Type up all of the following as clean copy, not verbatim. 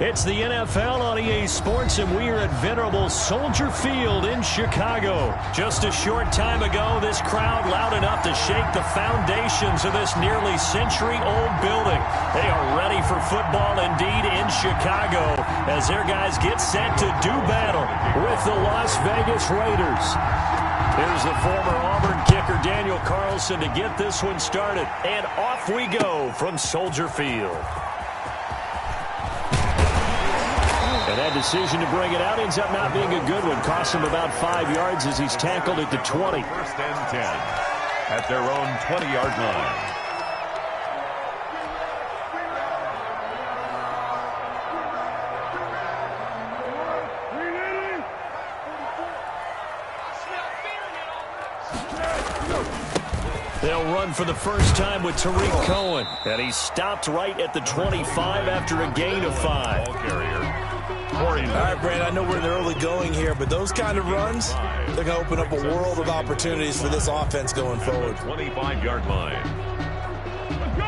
It's the NFL on EA Sports, and we are at venerable Soldier Field in Chicago. Just a short time ago, this crowd loud enough to shake the foundations of this nearly century-old building. They are ready for football indeed in Chicago as their guys get set to do battle with the Las Vegas Raiders. Here's the former Auburn kicker Daniel Carlson to get this one started. And off we go from Soldier Field. And that decision to bring it out ends up not being a good one. Cost him about 5 yards as he's tackled at the 20. First and 10 at their own 20-yard line. They'll run for the first time with Tariq Cohen. And he stopped right at the 25 after a gain of 5. All right, Brand, I know we're in the early going here, but those kind of runs, they're going to open up a world of opportunities for this offense going forward. 25-yard line.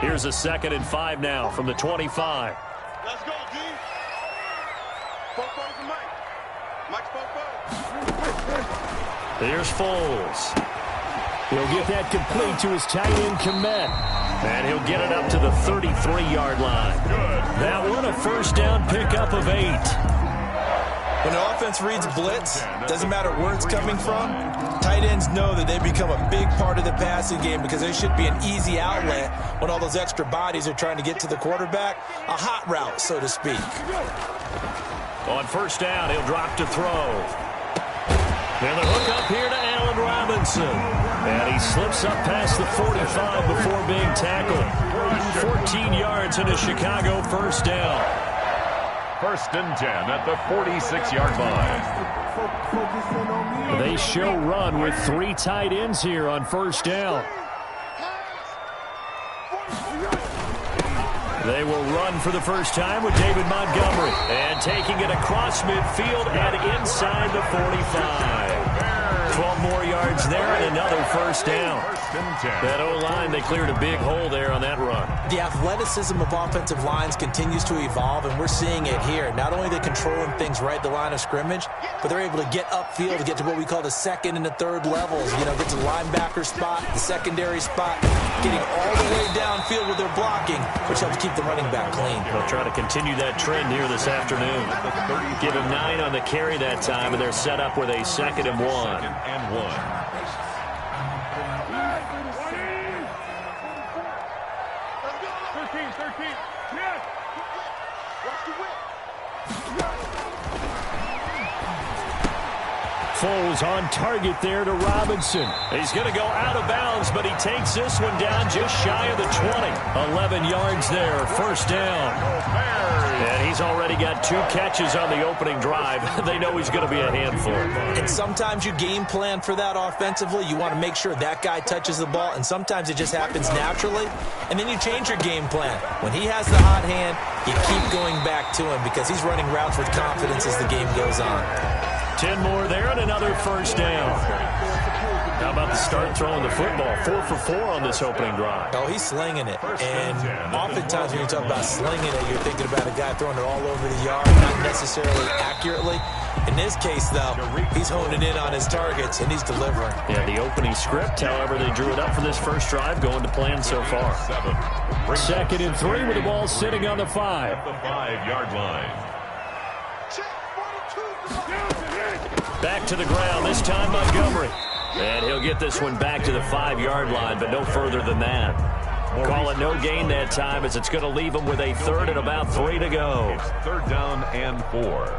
Here's a 2nd and 5 now from the 25. Let's go, D. Four for Mike. Mike's four. Here's Foles. He'll get that complete to his tight end, Komet. And he'll get it up to the 33-yard line. That one, a first down pickup of 8. When the offense reads blitz, doesn't matter where it's coming from, tight ends know that they become a big part of the passing game because there should be an easy outlet when all those extra bodies are trying to get to the quarterback. A hot route, so to speak. On first down, he'll drop to throw. And the hook up here to Allen Robinson. And he slips up past the 45 before being tackled. 14 yards in a Chicago first down. First and 10 at the 46-yard line. They show run with 3 tight ends here on first down. They will run for the first time with David Montgomery. And taking it across midfield and inside the 45. 12 more yards there and another first down. That O-line, they cleared a big hole there on that run. The athleticism of offensive lines continues to evolve, and we're seeing it here. Not only are they controlling things right at the line of scrimmage, but they're able to get upfield to get to what we call the second and the third levels. You know, get to the linebacker spot, the secondary spot, getting all the way downfield with their blocking, which helps keep the running back clean. They'll try to continue that trend here this afternoon. Give him 9 on the carry that time, and they're set up with a 2nd and 1. 2nd and 1. Foles on target there to Robinson. He's going to go out of bounds, but he takes this one down just shy of the 20. 11 yards there, first down. And he's already got 2 catches on the opening drive. They know he's going to be a handful. And sometimes you game plan for that offensively. You want to make sure that guy touches the ball, and sometimes it just happens naturally. And then you change your game plan. When he has the hot hand, you keep going back to him because he's running routes with confidence as the game goes on. 10 more there and another first down. How about the start throwing the football? 4 for 4 on this opening drive. Oh, he's slinging it. And oftentimes when you talk about slinging it, you're thinking about a guy throwing it all over the yard, not necessarily accurately. In this case, though, he's honing in on his targets, and he's delivering. Yeah, the opening script, however, they drew it up for this first drive, going to plan so far. 2nd and 3 with the ball sitting on the 5. At the 5-yard line. Back to the ground, this time Montgomery. And he'll get this one back to the 5-yard line, but no further than that. Call it no gain that time as it's going to leave him with a 3rd and about 3 to go. It's 3rd down and 4.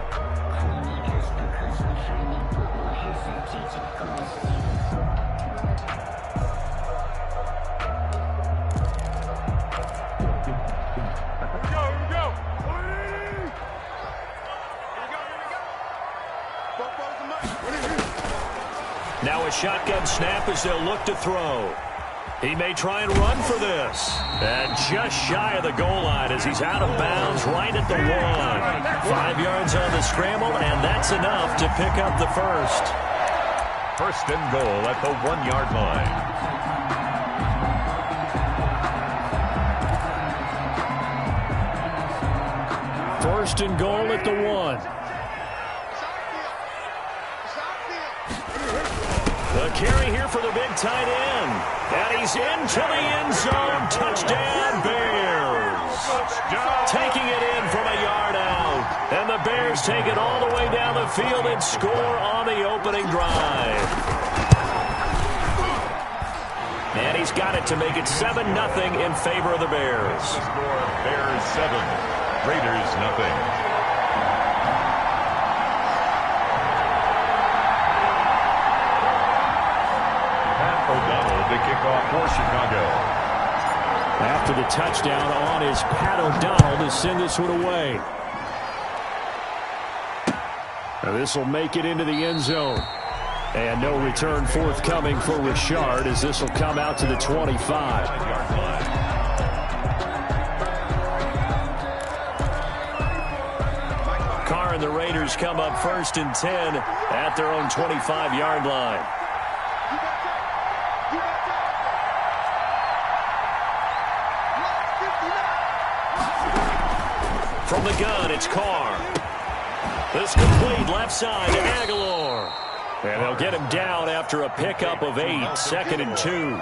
Now a shotgun snap as they'll look to throw. He may try and run for this. And just shy of the goal line as he's out of bounds right at the 1. 5 yards on the scramble, and that's enough to pick up the first. First and goal at the 1-yard line. First and goal at the 1. The carry here for the big tight end. And he's into the end zone. Touchdown, Bears. Taking it in from a yard out. And the Bears take it all the way down the field and score on the opening drive. And he's got it to make it 7-0 in favor of the Bears. The score, Bears 7, Raiders 0. The kickoff for Chicago. After the touchdown on is Pat O'Donnell to send this one away. Now this will make it into the end zone. And no return forthcoming for Richard as this will come out to the 25. Carr and the Raiders come up first and 10 at their own 25-yard line. From the gun, it's Carr. This complete left side to Aguilar. And they'll get him down after a pickup of 8, 2nd and 2.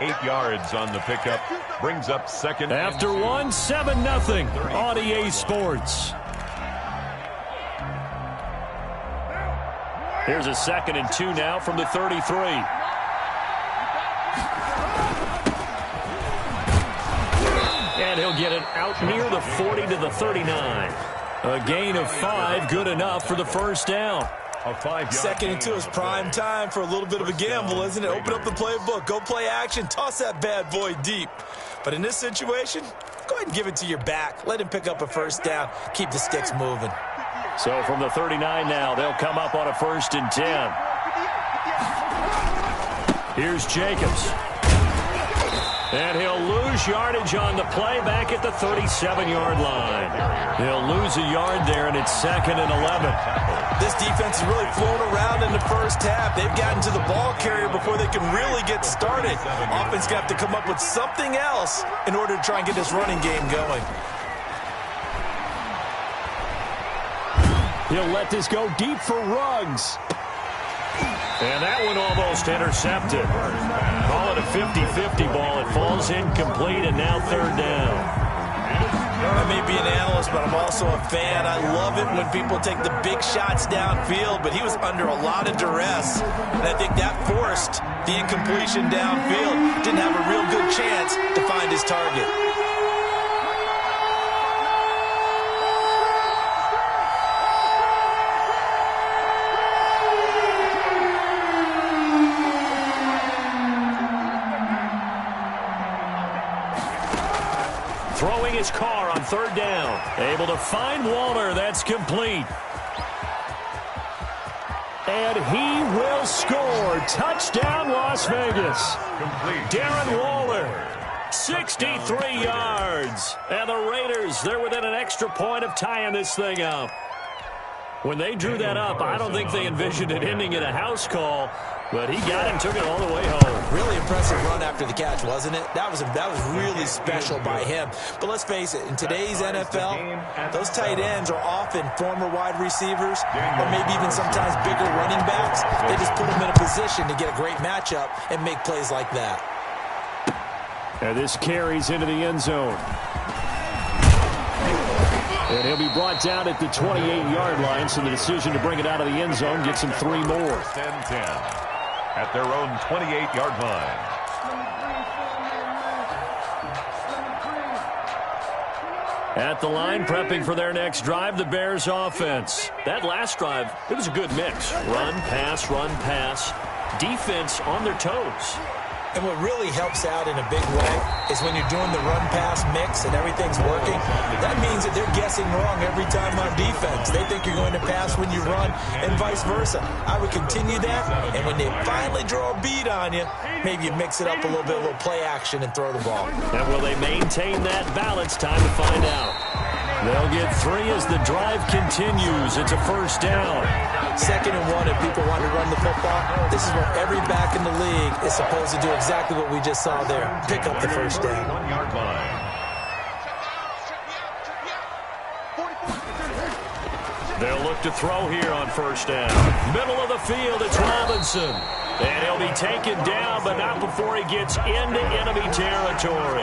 8 yards on the pickup. Brings up second. After 1, 7-0 on EA Sports. Here's a 2nd and 2 now from the 33. And he'll get it out near the 40 to the 39. A gain of 5, good enough for the first down. A 5-yard 2nd and 2 is prime time for a little bit of a gamble, isn't it? Open up the playbook, go play action, toss that bad boy deep. But in this situation, go ahead and give it to your back. Let him pick up a first down. Keep the sticks moving. So from the 39 now, they'll come up on a 1st and 10. Here's Jacobs. And he'll lose yardage on the play back at the 37-yard line. He'll lose a yard there, and it's 2nd and 11. This defense is really flown around in the first half. They've gotten to the ball carrier before they can really get started. Offense going to have to come up with something else in order to try and get this running game going. He'll let this go deep for Ruggs. And that one almost intercepted. Call it a 50-50 ball. It falls incomplete, and now 3rd down. I may be an analyst, but I'm also a fan. I love it when people take the big shots downfield, but he was under a lot of duress. And I think that forced the incompletion downfield. Didn't have a real good chance to find his target. Throwing his Carr on 3rd down. Able to find Waller. That's complete. And he will score. Touchdown, Las Vegas. complete. Darren Waller, 63 yards. And the Raiders, they're within an extra point of tying this thing up. When they drew that up, I don't think they envisioned it ending in a house call. But he got him, took it all the way home. Really impressive run after the catch, wasn't it? That was really special by him. But let's face it, in today's NFL, those tight ends are often former wide receivers or maybe even sometimes bigger running backs. They just put them in a position to get a great matchup and make plays like that. And this carries into the end zone. And he'll be brought down at the 28-yard line, so the decision to bring it out of the end zone gets him 3 more. 10-10 at their own 28-yard line. At the line, prepping for their next drive, the Bears offense. That last drive, it was a good mix. Run, pass, defense on their toes. And what really helps out in a big way is when you're doing the run-pass mix and everything's working, that means that they're guessing wrong every time on defense. They think you're going to pass when you run and vice versa. I would continue that, and when they finally draw a bead on you, maybe you mix it up a little bit, a little play action, and throw the ball. And will they maintain that balance? Time to find out. They'll get 3 as the drive continues. It's a first down. 2nd and 1 if people want to run the football. This is what every back in the league is supposed to do, exactly what we just saw there. Pick up the first down. 1-yard line. They'll look to throw here on first down. Middle of the field, it's Robinson. And he'll be taken down, but not before he gets into enemy territory.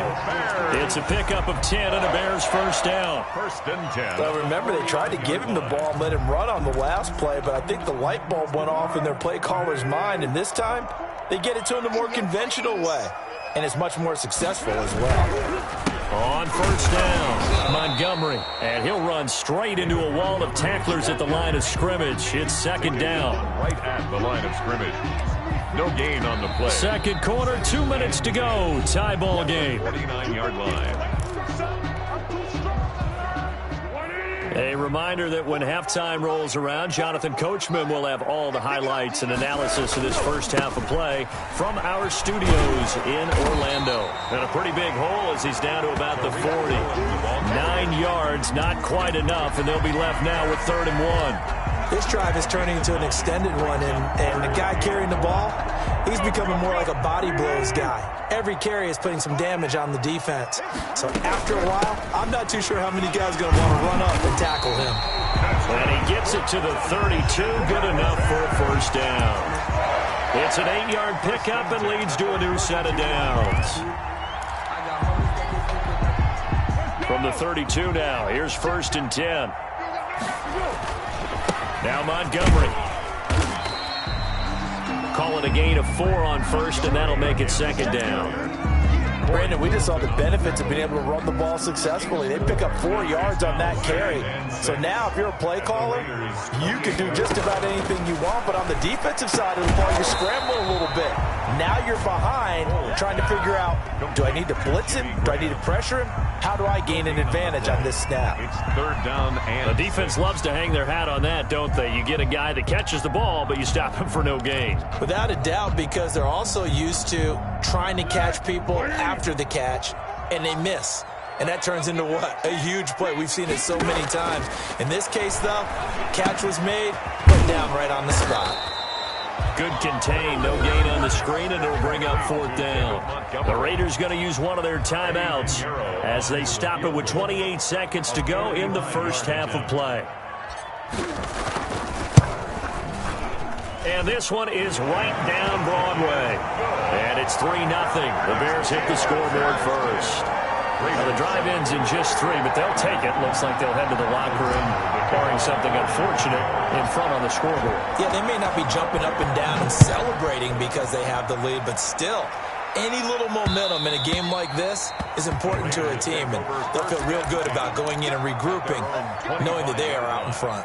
It's a pickup of 10 and a Bears first down. First and 10. Well, remember, they tried to give him the ball and let him run on the last play, but I think the light bulb went off in their play caller's mind, and this time they get it to him the more conventional way, and it's much more successful as well. On first down, Montgomery, and he'll run straight into a wall of tacklers at the line of scrimmage. It's second down. Right at the line of scrimmage. No gain on the play. Second quarter, 2 minutes to go. Tie ball game. 49-yard line. A reminder that when halftime rolls around, Jonathan Coachman will have all the highlights and analysis of this first half of play from our studios in Orlando. And a pretty big hole as he's down to about the 40. 9 yards, not quite enough, and they'll be left now with 3rd and 1. This drive is turning into an extended one, and the guy carrying the ball, he's becoming more like a body blows guy. Every carry is putting some damage on the defense. So after a while, I'm not too sure how many guys are going to want to run up and tackle him. And he gets it to the 32, good enough for a first down. It's an 8-yard pickup and leads to a new set of downs. From the 32 now, here's 1st and 10. Now Montgomery. Call it a gain of 4 on first, and that'll make it 2nd down. Brandon, we just saw the benefits of being able to run the ball successfully. They pick up 4 yards on that carry. So now if you're a play caller, you can do just about anything you want, but on the defensive side of the ball, you're scrambling a little bit. Now you're behind, trying to figure out, do I need to blitz him? Do I need to pressure him? How do I gain an advantage on this snap? It's 3rd down and the defense loves to hang their hat on that, don't they? You get a guy that catches the ball, but you stop him for no gain. Without a doubt, because they're also used to trying to catch people after the catch, and they miss. And that turns into what? A huge play. We've seen it so many times. In this case, though, catch was made, put down right on the spot. Good contain, no gain on the screen, and it'll bring up 4th down. The Raiders going to use one of their timeouts as they stop it with 28 seconds to go in the first half of play. And this one is right down Broadway. And it's 3-0. The Bears hit the scoreboard first. Now the drive ends in just 3, but they'll take it. Looks like they'll head to the locker room, barring something unfortunate, in front on the scoreboard. Yeah, they may not be jumping up and down and celebrating because they have the lead, but still, any little momentum in a game like this is important to a team, and they'll feel real good about going in and regrouping, knowing that they are out in front.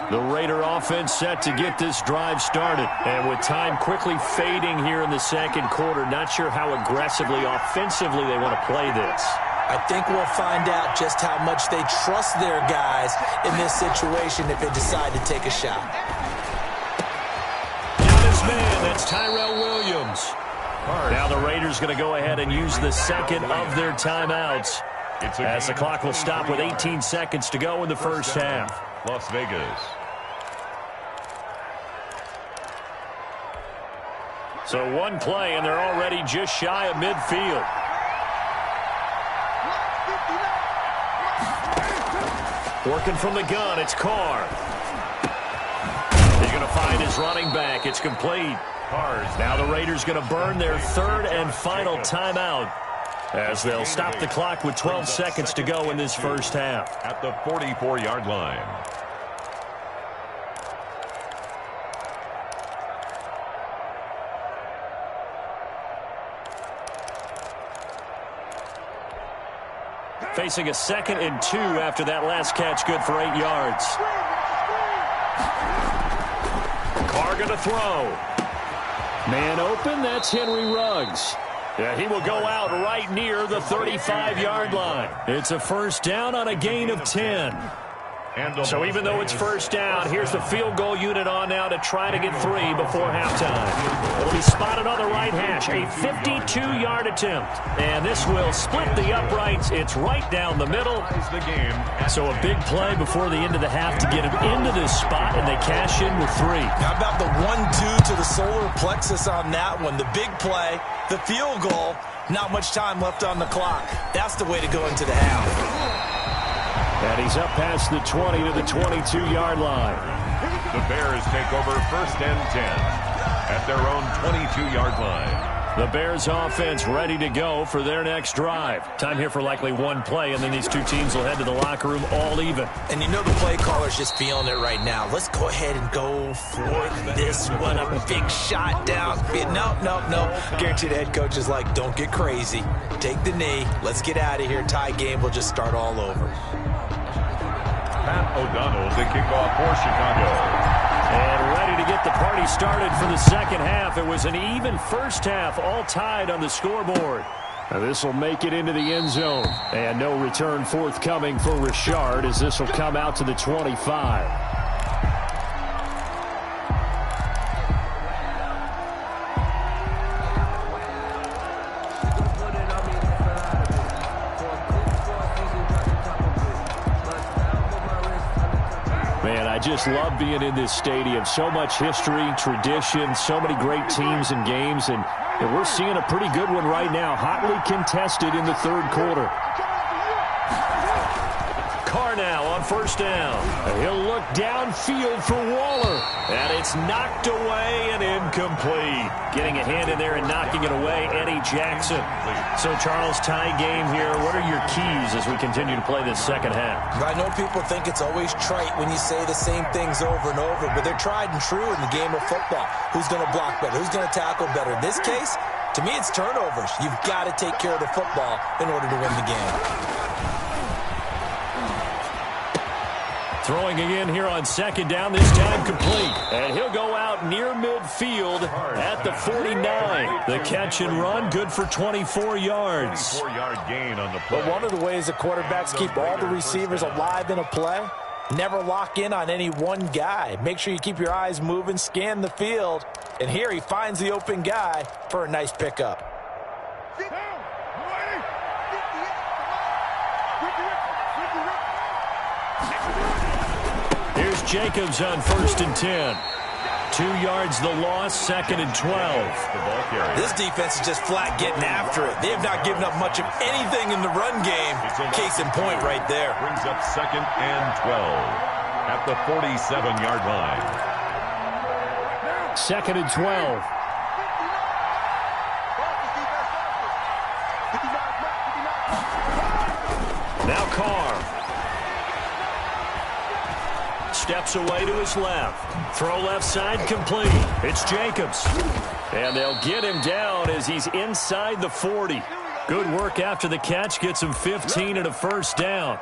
The Raider offense set to get this drive started. And with time quickly fading here in the second quarter, not sure how aggressively, offensively they want to play this. I think we'll find out just how much they trust their guys in this situation if they decide to take a shot. Down his man, that's Tyrell Williams. Now the Raiders going to go ahead and use the second of their timeouts as the clock will stop with 18 seconds to go in the first half. Las Vegas. So one play, and they're already just shy of midfield. Working from the gun, it's Carr. He's going to find his running back. It's complete. Now the Raiders going to burn their third and final timeout as they'll stop the clock with 12 seconds to go in this first half. At the 44-yard line. Facing a 2nd and 2 after that last catch, good for 8 yards. Carr going to throw. Man open, that's Henry Ruggs. Yeah, he will go out right near the 35-yard line. It's a first down on a gain of 10. So even though it's first down, here's the field goal unit on now to try to get 3 before halftime. It'll be spotted on the right hash, a 52-yard attempt. And this will split the uprights. It's right down the middle. So a big play before the end of the half to get him into this spot, and they cash in with 3. How about the 1-2 to the solar plexus on that one? The big play, the field goal, not much time left on the clock. That's the way to go into the half. And he's up past the 20 to the 22-yard line. The Bears take over 1st and 10 at their own 22-yard line. The Bears offense ready to go for their next drive. Time here for likely one play, and then these two teams will head to the locker room all even. And you know the play caller's just feeling it right now. Let's go ahead and go for this one. A big shot down. No. Guarantee the head coach is like, don't get crazy. Take the knee. Let's get out of here. Tie game will just start all over. Pat O'Donnell to kick off for Chicago. And ready to get the party started for the second half. It was an even first half, all tied on the scoreboard. This will make it into the end zone. And no return forthcoming for Richard as this will come out to the 25. I just love being in this stadium. So much history, tradition, so many great teams and games, and we're seeing a pretty good one right now. Hotly contested in the third quarter. Carr now on first down. He'll look downfield for Waller, and it's knocked away and incomplete. Getting a hand in there and knocking it away, Eddie Jackson. So, Charles, tie game here. What are your keys as we continue to play this second half? I know people think it's always trite when you say the same things over and over, but they're tried and true in the game of football. Who's going to block better? Who's going to tackle better? In this case, to me, it's turnovers. You've got to take care of the football in order to win the game. Throwing again here on second down, this time complete. And he'll go out near midfield at the 49. The catch and run, good for 24 yards. 24-yard gain on the play. But one of the ways the quarterbacks keep all the receivers alive in a play, never lock in on any one guy. Make sure you keep your eyes moving, scan the field. And here he finds the open guy for a nice pickup. Here's Jacobs on 1st and 10. 2 yards the loss, 2nd and 12. This defense is just flat getting after it. They have not given up much of anything in the run game. Case in point right there. Brings up 2nd and 12 at the 47-yard line. 2nd and 12. Now Carr. Steps away to his left. Throw left side complete. It's Jacobs. And they'll get him down as he's inside the 40. Good work after the catch. Gets him 15 and a first down.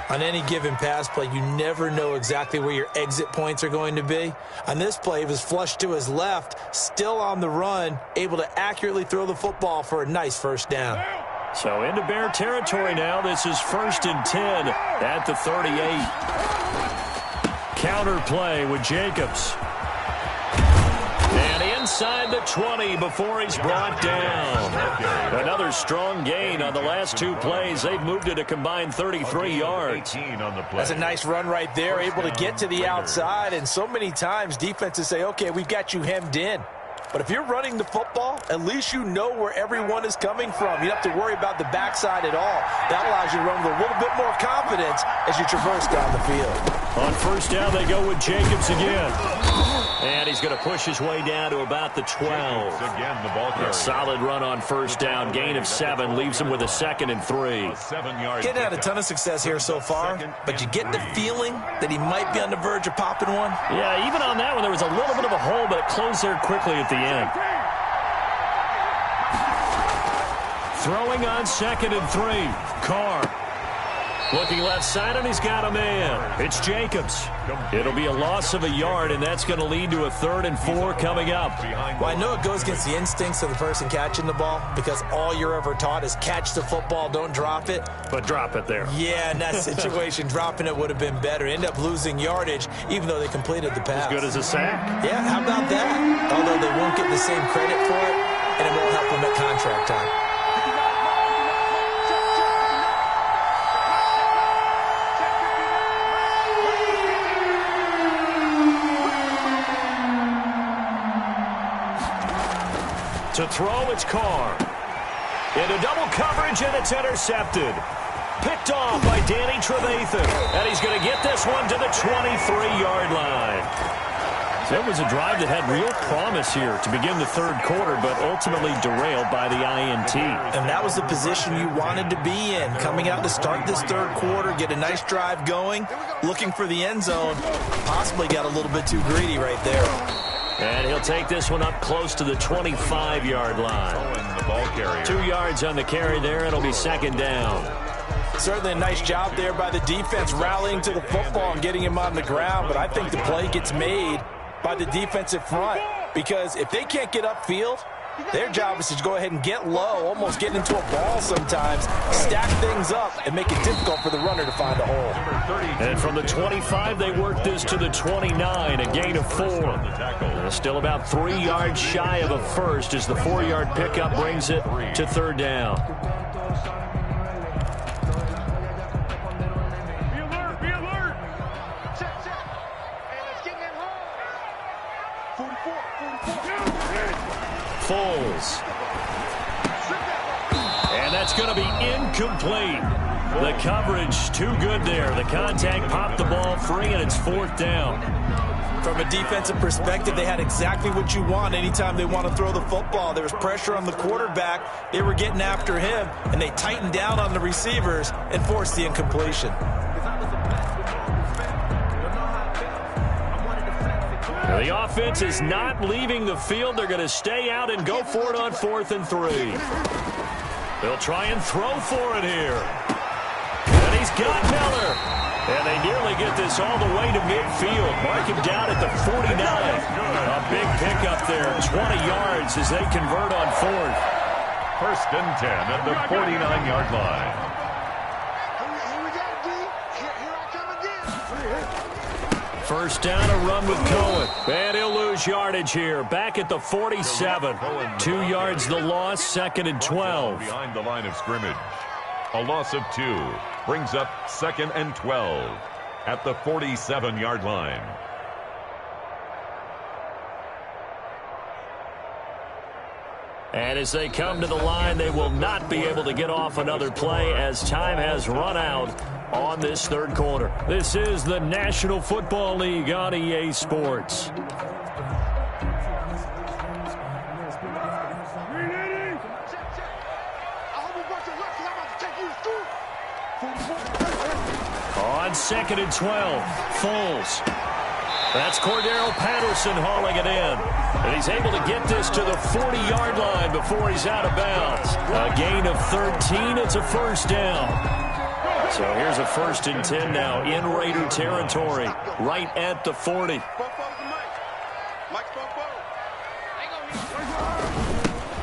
On any given pass play, you never know exactly where your exit points are going to be. On this play, he was flushed to his left, still on the run, able to accurately throw the football for a nice first down. So into Bear territory now. This is 1st and 10 at the 38. Counter play with Jacobs. And inside the 20 before he's brought down. Another strong gain on the last 2 plays. They've moved it a combined 33 yards. That's a nice run right there, able to get to the outside. And so many times defenses say, okay, we've got you hemmed in. But if you're running the football, at least you know where everyone is coming from. You don't have to worry about the backside at all. That allows you to run with a little bit more confidence as you traverse down the field. On first down, they go with Jacobs again. And he's going to push his way down to about the 12. Again, the ball carrier. A solid run on first down. Gain of 7 leaves him with a 2nd and 3. 7-yard Getting had a ton of success here so far, but you get the feeling that he might be on the verge of popping one. Yeah, even on that one, there was a little bit of a hole, but it closed there quickly at the end. Throwing on 2nd and 3. Carr. Looking left side, and he's got a man. It's Jacobs. It'll be a loss of a yard, and that's going to lead to a 3rd and 4 coming up. Well, I know it goes against the instincts of the person catching the ball because all you're ever taught is catch the football, don't drop it. But drop it there. Yeah, in that situation, dropping it would have been better. End up losing yardage, even though they completed the pass. As good as a sack. Yeah, how about that? Although they won't get the same credit for it, and it won't help them at contract time. To throw, it's Carr. Into double coverage, and it's intercepted. Picked off by Danny Trevathan. And he's going to get this one to the 23-yard line. So it was a drive that had real promise here to begin the 3rd quarter, but ultimately derailed by the INT. And that was the position you wanted to be in. Coming out to start this 3rd quarter, get a nice drive going, looking for the end zone. Possibly got a little bit too greedy right there. And he'll take this one up close to the 25-yard line. The ball carrier. 2 yards on the carry there. It'll be 2nd down. Certainly a nice job there by the defense rallying to the football and getting him on the ground. But I think the play gets made by the defensive front because if they can't get upfield, their job is to go ahead and get low, almost get into a ball sometimes, stack things up, and make it difficult for the runner to find a hole. And from the 25, they work this to the 29, a gain of 4. Still about 3 yards shy of a first as the 4-yard pickup brings it to 3rd down. Be alert. Check. Hey, let's get in home. 44. Foles. And that's going to be incomplete. The coverage too good there. The contact popped the ball free, and it's 4th down. From a defensive perspective, they had exactly what you want anytime they want to throw the football. There was pressure on the quarterback. They were getting after him, and they tightened down on the receivers and forced the incompletion. The offense is not leaving the field. They're going to stay out and go for it on 4th and 3. They'll try and throw for it here. And he's got Miller. And they nearly get this all the way to midfield. Mark him down at the 49. A big pickup there, 20 yards as they convert on 4th. 1st and 10 at the 49-yard line. Here we go, D. Here I come again. 1st down, a run with Cohen. And he'll lose yardage here. Back at the 47. 2 yards the loss, 2nd and 12. Behind the line of scrimmage. A loss of 2 brings up 2nd and 12 at the 47-yard line. And as they come to the line, they will not be able to get off another play as time has run out on this 3rd quarter. This is the National Football League on EA Sports. On 2nd and 12, Foles. That's Cordero Patterson hauling it in. And he's able to get this to the 40-yard line before he's out of bounds. A gain of 13. It's a 1st down. So here's a 1st and 10 now in Raider territory, right at the 40.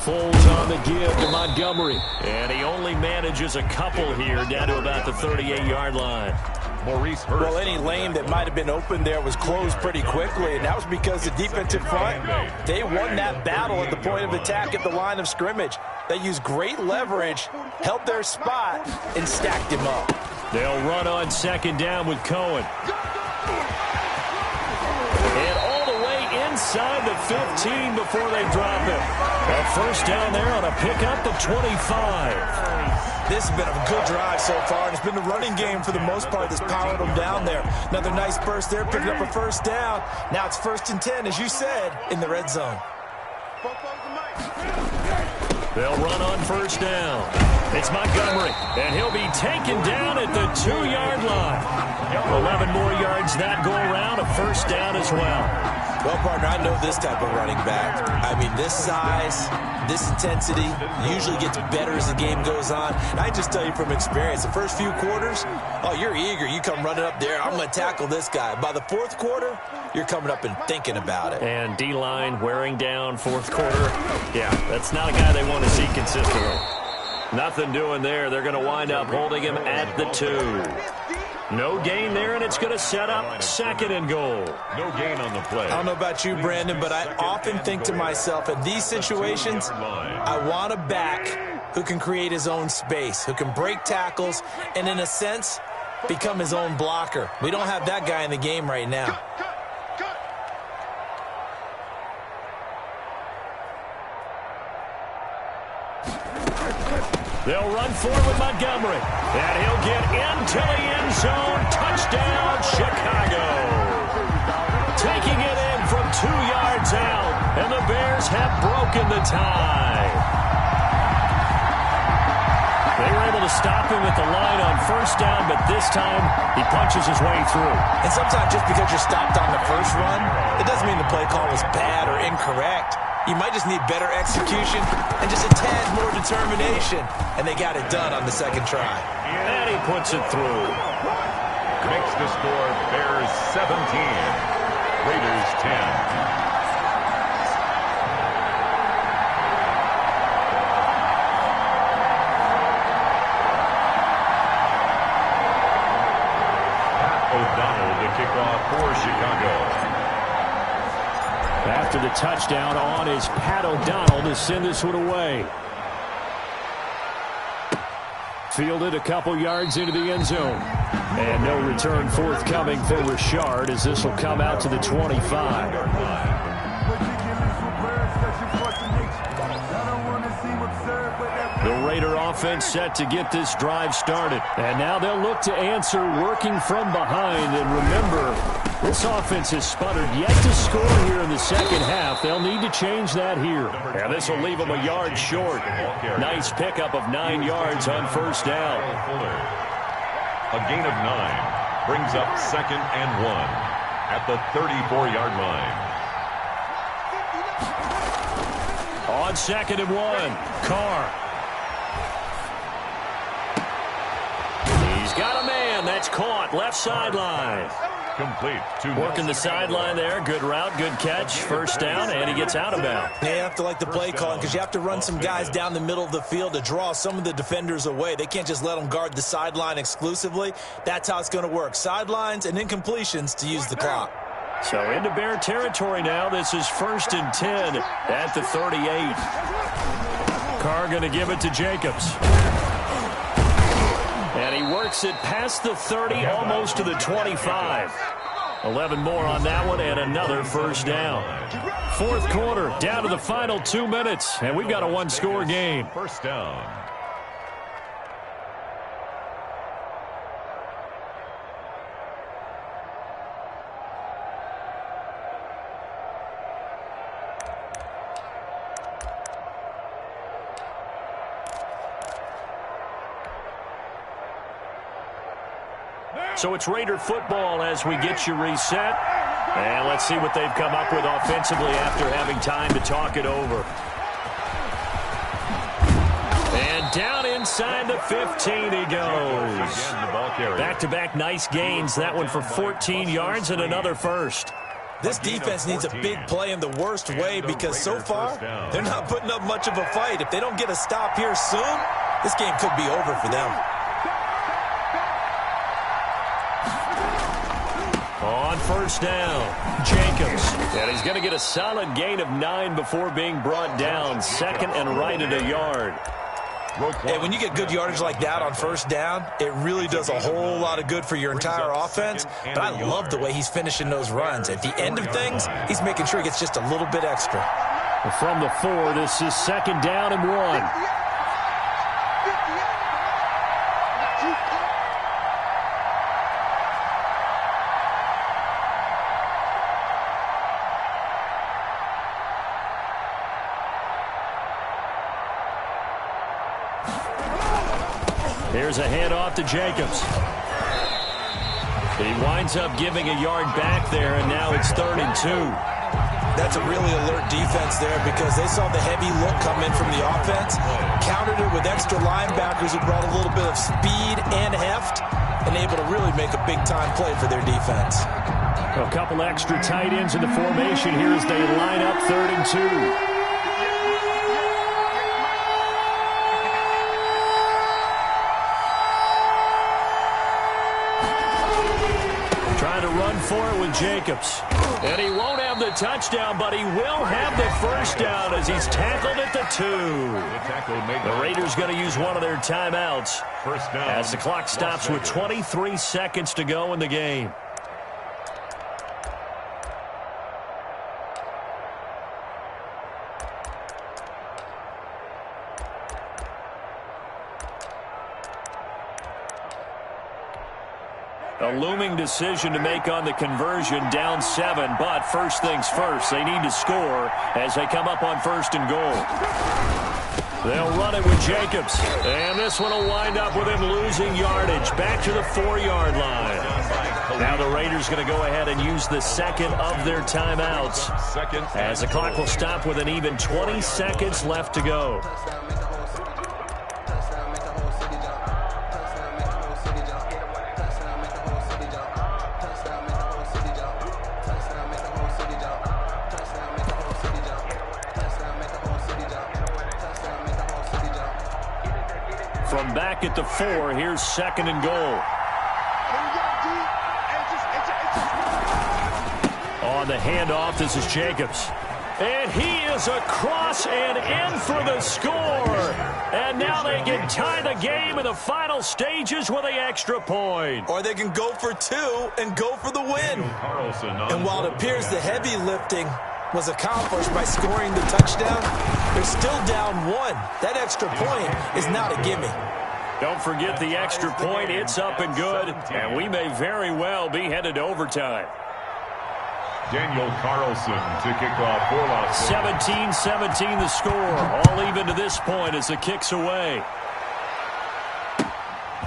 Foles on the give to Montgomery. And he only manages a couple here down to about the 38-yard line. Maurice Hurst. Well, any lane that might have been open there was closed pretty quickly, and that was because the defensive front, they won that battle at the point of attack at the line of scrimmage. They used great leverage, held their spot, and stacked him up. They'll run on 2nd down with Cohen. And all the way inside the 15 before they drop it. A 1st down there on a pickup at 25. This has been a good drive so far, and it's been the running game for the most part that's powered them down there. Another nice burst there, picking up a 1st down. Now it's 1st and 10, as you said, in the red zone. They'll run on 1st down. It's Montgomery, and he'll be taken down at the 2-yard line. 11 more yards that go around, a 1st down as well. Well, partner, I know this type of running back. I mean, this size, this intensity usually gets better as the game goes on. And I just tell you from experience, the first few quarters, oh, you're eager. You come running up there, I'm going to tackle this guy. By the fourth quarter, you're coming up and thinking about it. And D-line wearing down fourth quarter. Yeah, that's not a guy they want to see consistently. Nothing doing there. They're going to wind up holding him at the 2. No gain there, and it's going to set up second and goal. No gain on the play. I don't know about you, Brandon, but I often think to myself, in these situations, I want a back who can create his own space, who can break tackles, and in a sense, become his own blocker. We don't have that guy in the game right now. They'll run forward with Montgomery. And he'll get into the end zone. Touchdown, Chicago. Taking it in from 2 yards out. And the Bears have broken the tie. They were able to stop him at the line on first down, but this time he punches his way through. And sometimes just because you're stopped on the first run, it doesn't mean the play call was bad or incorrect. You might just need better execution and just a tad more determination. And they got it done on the second try. And he puts it through. Makes the score Bears 17, Raiders 10. O'Donnell to kick off for Chicago. After the touchdown on is Pat O'Donnell to send this one away. Fielded a couple yards into the end zone. And no return forthcoming for Richard as this will come out to the 25. The Raider offense set to get this drive started. And now they'll look to answer working from behind. And remember, this offense has sputtered yet to score here in the second half. They'll need to change that here. And this will leave them a yard short. Nice pickup of 9 yards on first down. A gain of 9 brings up second and 1 at the 34-yard line. On second and 1, Carr. He's got a man. That's caught. Left sideline. Complete. Working the sideline there. Good route, good catch. First down, and he gets out of bounds. Yeah, you have to like the play calling because you have to run some guys down the middle of the field to draw some of the defenders away. They can't just let them guard the sideline exclusively. That's how it's going to work. Sidelines and incompletions to use the clock. So into Bear territory now. This is 1st and 10 at the 38. Carr going to give it to Jacobs. And he works it past the 30, almost to the 25. 11 more on that one, and another first down. Fourth quarter, down to the final 2 minutes, and we've got a one-score game. First down. So it's Raider football as we get you reset. And let's see what they've come up with offensively after having time to talk it over. And down inside the 15 he goes. Back-to-back nice gains. That one for 14 yards and another first. This defense needs a big play in the worst way because so far they're not putting up much of a fight. If they don't get a stop here soon, this game could be over for them. On first down, Jacobs. And he's going to get a solid gain of 9 before being brought down. Second and right at a yard. And when you get good yardage like that on first down, it really does a whole lot of good for your entire offense. But I love the way he's finishing those runs. At the end of things, he's making sure he gets just a little bit extra. From the 4, this is 2nd down and 1. Here's a handoff to Jacobs. He winds up giving a yard back there, and now it's 3rd and 2. That's a really alert defense there because they saw the heavy look come in from the offense, countered it with extra linebackers who brought a little bit of speed and heft, and able to really make a big-time play for their defense. A couple extra tight ends in the formation here as they line up 3rd and 2. For it with Jacobs. And he won't have the touchdown, but he will have the first down as he's tackled at the 2. The Raiders going to use one of their timeouts First down, as the clock stops with 23 seconds to go in the game. A looming decision to make on the conversion, down 7, but first things first, they need to score as they come up on 1st and goal. They'll run it with Jacobs, and this one will wind up with him losing yardage back to the 4-yard line. Now the Raiders going to go ahead and use the second of their timeouts as the clock will stop with an even 20 seconds left to go. From back at the 4, here's 2nd and goal. On the handoff, this is Jacobs. And he is across and in for the score. And now they can tie the game in the final stages with the extra point. Or they can go for 2 and go for the win. And while it appears the heavy lifting was accomplished by scoring the touchdown, they're still down 1. That extra point is not a gimme. Don't forget the extra point. It's up and good, and we may very well be headed to overtime. Daniel Carlson to kick off for Los Angeles. 17-17 the score. All even to this point as the kick's away.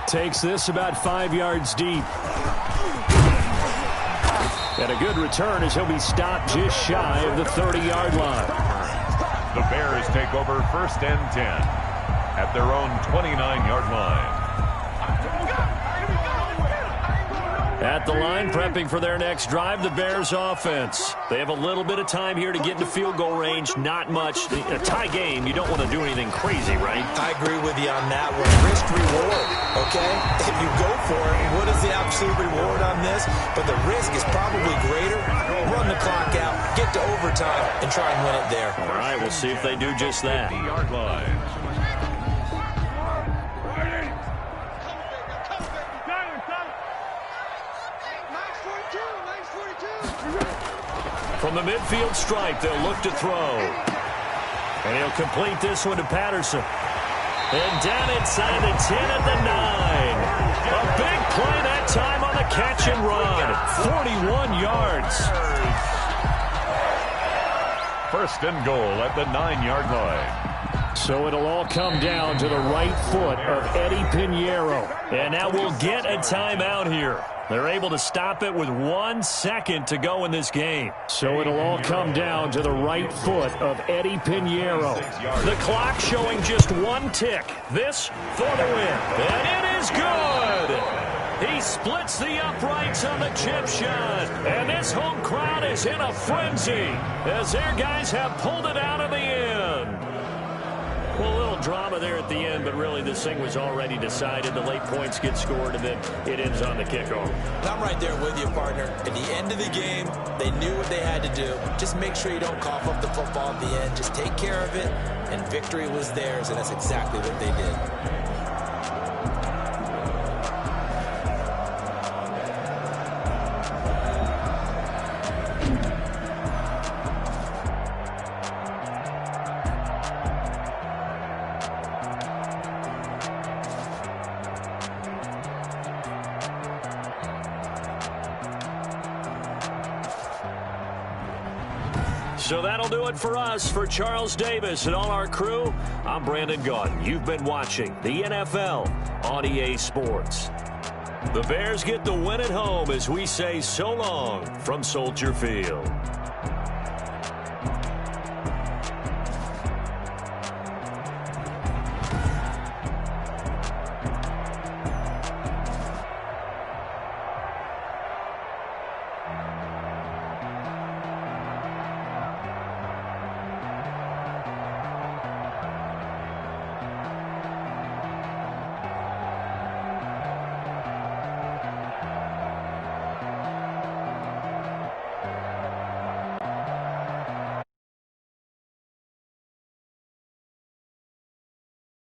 Takes this about 5 yards deep. And a good return as he'll be stopped just shy of the 30-yard line. The Bears take over 1st and 10 at their own 29-yard line. At the line, prepping for their next drive, the Bears offense. They have a little bit of time here to get into field goal range, not much. A tie game, you don't want to do anything crazy, right? I agree with you on that one. Risk-reward, okay? If you go for it, what is the absolute reward on this? But the risk is probably greater. Run the clock out, get to overtime, and try and win it there. All right, we'll see if they do just that. 50-yard line. From the midfield stripe, they'll look to throw. And he'll complete this one to Patterson. And down inside the 10 at the 9. A big play that time on the catch and run. 41 yards. 1st and goal at the 9-yard line. So it'll all come down to the right foot of Eddie Pinheiro. And now we'll get a timeout here. They're able to stop it with 1 second to go in this game. So it'll all come down to the right foot of Eddie Pinheiro. The clock showing just 1 tick. This for the win. And it is good. He splits the uprights on the chip shot. And this home crowd is in a frenzy as their guys have pulled it out of the end. Well, a little drama there at the end, but really this thing was already decided. The late points get scored, and then it ends on the kickoff. I'm right there with you, partner. At the end of the game, they knew what they had to do. Just make sure you don't cough up the football at the end. Just take care of it, and victory was theirs, and that's exactly what they did. So that'll do it for us. For Charles Davis and all our crew, I'm Brandon Gaudin. You've been watching the NFL on EA Sports. The Bears get the win at home as we say so long from Soldier Field.